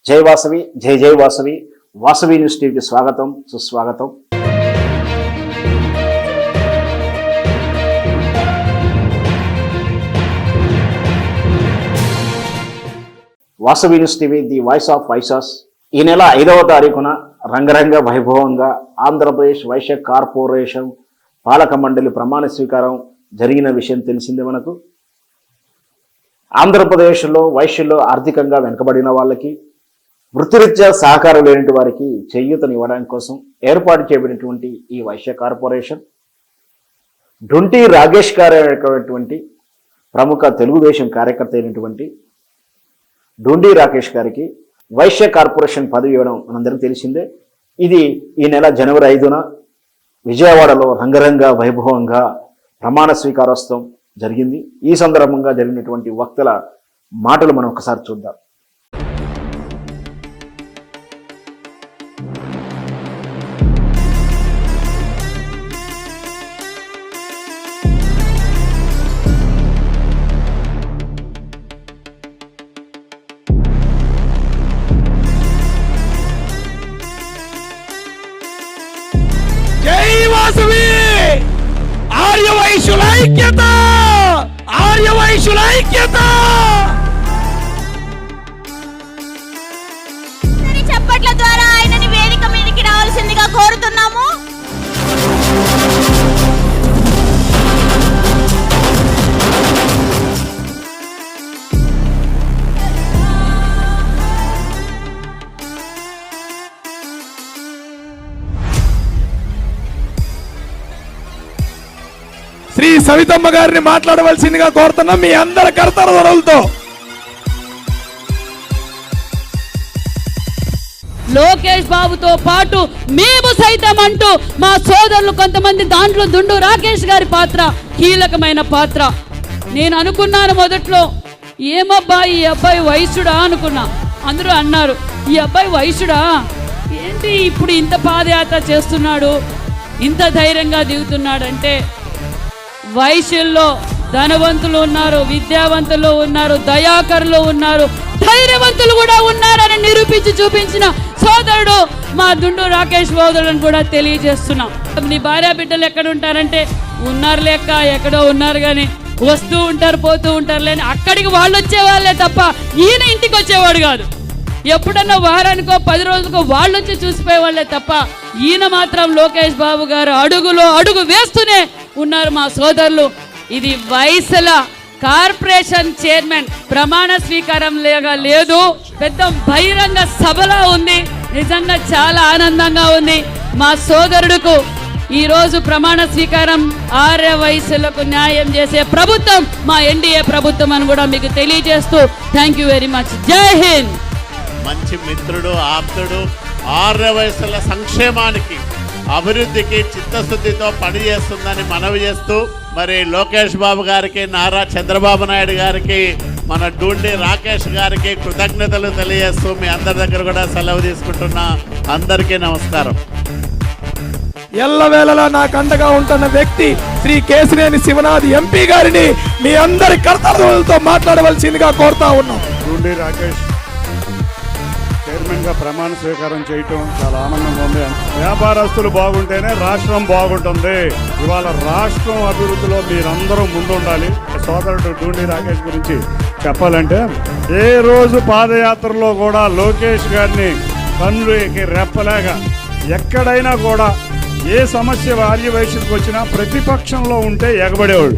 జై వాసవి, జై జై వాసవి. వాసవి న్యూస్ టీవీకి స్వాగతం, సుస్వాగతం. Vasavi news TV, the voice of Vysyas. ఈ నెల 5వ తారీఖున రంగరంగ వైభవంగా ఆంధ్రప్రదేశ్ వైశ్య కార్పొరేషన్ పాలక మండలి ప్రమాణ స్వీకారం జరిగిన విషయం తెలిసిందే మనకు. ఆంధ్రప్రదేశ్లో వైశ్యుల్లో ఆర్థికంగా వెనుకబడిన వాళ్ళకి, వృత్తిరీత్యా సహకారం లేని వారికి చేయూతనివ్వడానికి కోసం ఏర్పాటు చేయబడినటువంటి ఈ వైశ్య కార్పొరేషన్ డుంటి రాకేష్ గారు అనేటువంటి ప్రముఖ తెలుగుదేశం కార్యకర్త అయినటువంటి డుండి రాకేష్ గారికి వైశ్య కార్పొరేషన్ పదవి ఇవ్వడం మనందరికీ తెలిసిందే. ఇది ఈ నెల జనవరి 5న విజయవాడలో రంగరంగ వైభవంగా ప్రమాణ స్వీకారోత్సవం జరిగింది. ఈ సందర్భంగా జరిగినటువంటి వక్తల మాటలు మనం ఒకసారి చూద్దాం. ఆర్యవైశ్యుల ఐక్యత, ఆర్యవైశ్యుల ఐక్యత. చప్పట్ల ద్వారా ఆయనని వేదిక మీదకి రావాల్సిందిగా కోరుతున్నాము. శ్రీ సవితమ్మ గారిని మాట్లాడవలసిందిగా కోరుతున్నాం మీ అందరి కర్తవ్యాలతో. లోకేష్ బాబుతో పాటు మేము సైతం అంటూ మా సోదరులు కొంతమంది, దాంట్లో దుండు రాకేష్ గారి పాత్ర కీలకమైన పాత్ర. నేను అనుకున్నాను మొదట్లో, ఏమబ్బా ఈ అబ్బాయి వైశ్యుడా అనుకున్నా. అందరూ అన్నారు ఈ అబ్బాయి వైశ్యుడా ఏంటి, ఇప్పుడు ఇంత పాదయాత్ర చేస్తున్నాడు, ఇంత ధైర్యంగా దిగుతున్నాడంటే వైశ్యుల్లో ధనవంతులు ఉన్నారు, విద్యావంతులు ఉన్నారు, దయాకరులు ఉన్నారు, ధైర్యవంతులు కూడా ఉన్నారని నిరూపించి చూపించిన సోదరుడు మా దుండు రాకేష్ సోదరులను కూడా తెలియజేస్తున్నాం. నీ భార్య బిడ్డలు ఎక్కడ ఉంటారంటే ఉన్నారు లెక్క, ఎక్కడో ఉన్నారు కానీ వస్తూ ఉంటారు పోతూ ఉంటారు లేని అక్కడికి వాళ్ళు వచ్చేవాళ్ళే తప్ప ఈయన ఇంటికి వచ్చేవాడు కాదు. ఎప్పుడన్నా వారానికో 10 రోజులకో వాళ్ళు వచ్చి చూసిపోయే వాళ్ళే తప్ప ఈయన మాత్రం లోకేష్ బాబు గారు అడుగులో అడుగు వేస్తూనే ఉన్నారు మా సోదరులు. ఇది వైశ్యుల కార్పొరేషన్ చైర్మన్ ప్రమాణ స్వీకారం లేదు, పెద్ద బహిరంగ సభలా ఉంది. నిజంగా చాలా ఆనందంగా ఉంది. మా సోదరుడుకు ఈరోజు ప్రమాణ స్వీకారం ఆర్య వైశ్యులకు న్యాయం చేసే ప్రభుత్వం మా ఎన్డీఏ ప్రభుత్వం అని కూడా మీకు తెలియజేస్తూ థ్యాంక్ యూ వెరీ మచ్. జై హింద్. మంచి మిత్రుడు, ఆప్తుడు, ఆర్య వైశ్యుల సంక్షేమానికి, అభివృద్ధికి చిత్తశుద్ధితో పనిచేస్తుందని మనవి చేస్తూ, మరి లోకేష్ బాబు గారికి, నారా చంద్రబాబు నాయుడు గారికి, మన డుండి రాకేష్ గారికి కృతజ్ఞతలు తెలియజేస్తూ మీ అందరి దగ్గర కూడా సెలవు తీసుకుంటున్నా. అందరికీ నమస్కారం. ఎల్లవేళలా నాకు అండగా ఉంటున్న వ్యక్తి శ్రీ కేశినేని శివనాథ్ ఎంపీ గారిని మీ అందరి కర్తవ్యాలతో మాట్లాడవలసిందిగా కోరుతా ఉన్నాం. డుండి రాకేష్ చైర్మన్గా ప్రమాణ స్వీకారం చేయటం చాలా ఆనందంగా ఉంది. వ్యాపారస్తులు బాగుంటేనే రాష్ట్రం బాగుంటుంది. ఇవాళ రాష్ట్రం అభివృద్ధిలో మీరందరూ ముందుండాలి. సోదరుడు డుండి రాకేష్ గురించి చెప్పాలంటే, ఏ రోజు పాదయాత్రలో కూడా లోకేష్ గారిని కన్నుకి రెప్పలేక ఎక్కడైనా కూడా ఏ సమస్య ఆర్యవైశ్యులకు వచ్చినా ప్రతిపక్షంలో ఉంటే ఎగబడేవాడు.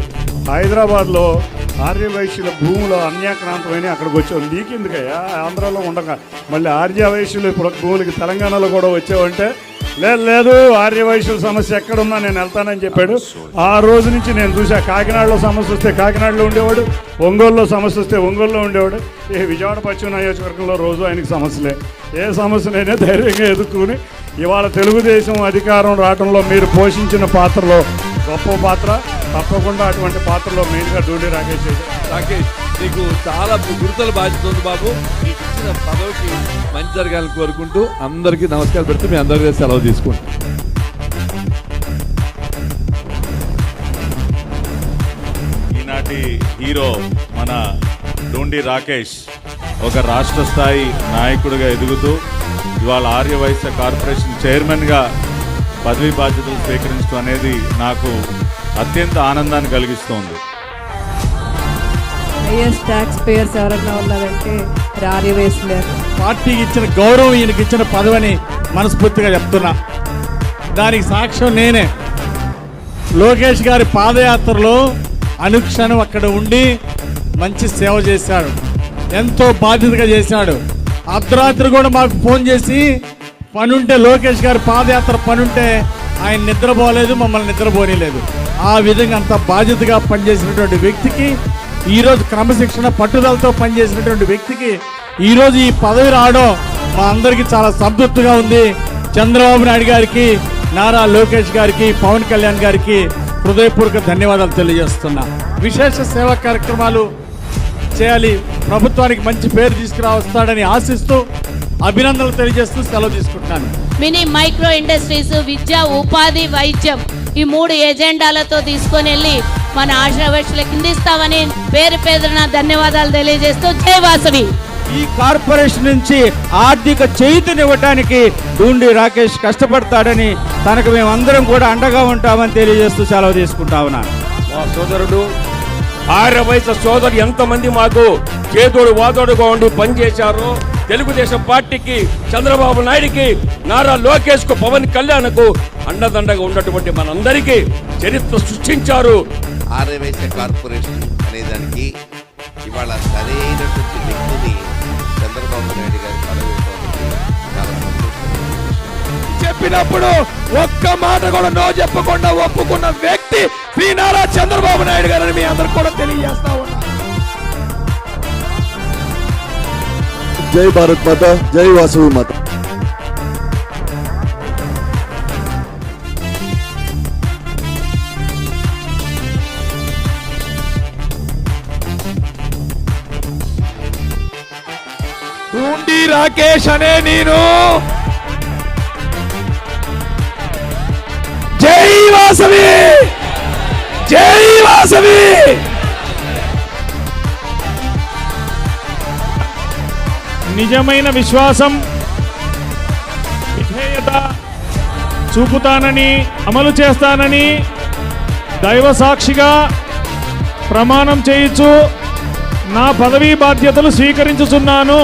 హైదరాబాద్లో ఆర్యవైశ్యుల భూములు అన్యాక్రాంతమైన అక్కడికి వచ్చావు, నీకెందుకయ్యా ఆంధ్రాలో ఉండగా మళ్ళీ ఆర్యవైశ్యులు ఇప్పుడు భూములకి తెలంగాణలో కూడా వచ్చావంటే, లేదు ఆర్యవైశ్యుల సమస్య ఎక్కడున్నా నేను వెళ్తానని చెప్పాడు. ఆ రోజు నుంచి నేను చూసా. కాకినాడలో సమస్య వస్తే కాకినాడలో ఉండేవాడు, ఒంగోలులో సమస్య వస్తే ఒంగోలులో ఉండేవాడు. ఈ విజయవాడ పశ్చిమ నియోజకవర్గంలో రోజు ఆయనకి సమస్యలే. ఏ సమస్యనైనా ధైర్యంగా ఎదుర్కొని ఇవాళ తెలుగుదేశం అధికారం రావడంలో మీరు పోషించిన పాత్రలో గొప్ప పాత్ర. తప్పకుండా అటువంటి పాత్రలో మెయిన్గా డుండి రాకేష్. నీకు చాలా గురుతల బాధ్యత ఉంది బాబు. నీకు ఇచ్చిన పదవికి మంచి జరగాలని కోరుకుంటూ అందరికీ నమస్కారం పెడుతూ మీ అందరికీ సెలవు తీసుకుంటాం. ఈనాటి హీరో మన డుండి రాకేష్ ఒక రాష్ట్ర స్థాయి నాయకుడిగా ఎదుగుతూ ఇవాళ ఆర్యవైశ్య కార్పొరేషన్ చైర్మన్గా పదవి బాధ్యతలు స్వీకరించడం అనేది నాకు అత్యంత ఆనందాన్ని కలిగిస్తోంది. హైయెస్ట్ ట్యాక్స్ పేయర్స్ ఎవరన్నా ఉన్నారంటే ఆర్యవైశ్యులు. పార్టీకి ఇచ్చిన గౌరవం ఈయనకి ఇచ్చిన పదవిని మనస్ఫూర్తిగా చెప్తున్నా. దానికి సాక్ష్యం నేనే. లోకేష్ గారి పాదయాత్రలో అనుక్షణం అక్కడ ఉండి మంచి సేవ చేశాడు, ఎంతో బాధ్యతగా చేశాడు. అర్ధరాత్రి కూడా మాకు ఫోన్ చేసి పనుంటే, లోకేష్ గారి పాదయాత్ర పనుంటే ఆయన నిద్రపోలేదు, మమ్మల్ని నిద్రపోనిలేదు. ఆ విధంగా అంత బాధ్యతగా పనిచేసినటువంటి వ్యక్తికి, ఈరోజు క్రమశిక్షణ పట్టుదలతో పనిచేసినటువంటి వ్యక్తికి ఈరోజు ఈ పదవి రావడం మా అందరికీ చాలా సంతృప్తిగా ఉంది. చంద్రబాబు నాయుడు గారికి, నారా లోకేష్ గారికి, పవన్ కళ్యాణ్ గారికి హృదయపూర్వక ధన్యవాదాలు తెలియజేస్తున్నా. విశేష సేవా కార్యక్రమాలు చేయాలి, ప్రభుత్వానికి మంచి పేరు తీసుకురావస్తాడని ఆశిస్తూ అభినందనలు తెలియజేస్తూ సెలవు తీసుకుంటున్నాను. మినీ మైక్రో ఇండస్ట్రీస్, విద్య, ఉపాధి, వైద్యం ఈ 3 ఎజెండాలతో తీసుకొని వెళ్ళి మన ఆశావహులకు అందిస్తామని పేరు పేరున ధన్యవాదాలు తెలియజేస్తూ జై వాసవి. ఈ కార్పొరేషన్ నుంచి ఆర్థిక చేయూతనివ్వడానికి డూండి రాకేష్ కష్టపడతాడని, తనకు మేమందరం కూడా అండగా ఉంటామని తెలియజేస్తూ సెలవు తీసుకుంటా ఉన్నాను. మా సోదరుడు ఆర్యవైశ్య సోదరు ఎంతమంది మాకు చేదోడు వాదోడుగా ఉండి పనిచేశారో, తెలుగుదేశం పార్టీకి, చంద్రబాబు నాయుడికి, నారా లోకేష్ కు, పవన్ కళ్యాణ్ కు అండదండగా ఉన్నటువంటి మనందరికీ చరిత్ర సృష్టించారు. ఆర్యవైశ్య కార్పొరేషన్ అనేదానికి ఇవాళ సరైనటువంటి వ్యక్తిని చంద్రబాబు నాయుడు గారి పదవి చాలా చెప్పినప్పుడు ఒక్క మాట కూడా నో చెప్పకుండా ఒప్పుకున్న వ్యక్తి శ్రీ నారా చంద్రబాబు నాయుడు గారని మీ అందరికి కూడా తెలియజేస్తా ఉన్నా. జై భారత్ మాత, జై వాసవి మాత. డూండి రాకేష్ అనే నేను జై వాసవి, జై వాసవి. నిజమైన విశ్వాసం, విధేయత చూపుతానని, అమలు చేస్తానని దైవ సాక్షిగా ప్రమాణం చేయించు నా పదవీ బాధ్యతలు స్వీకరించుచున్నాను.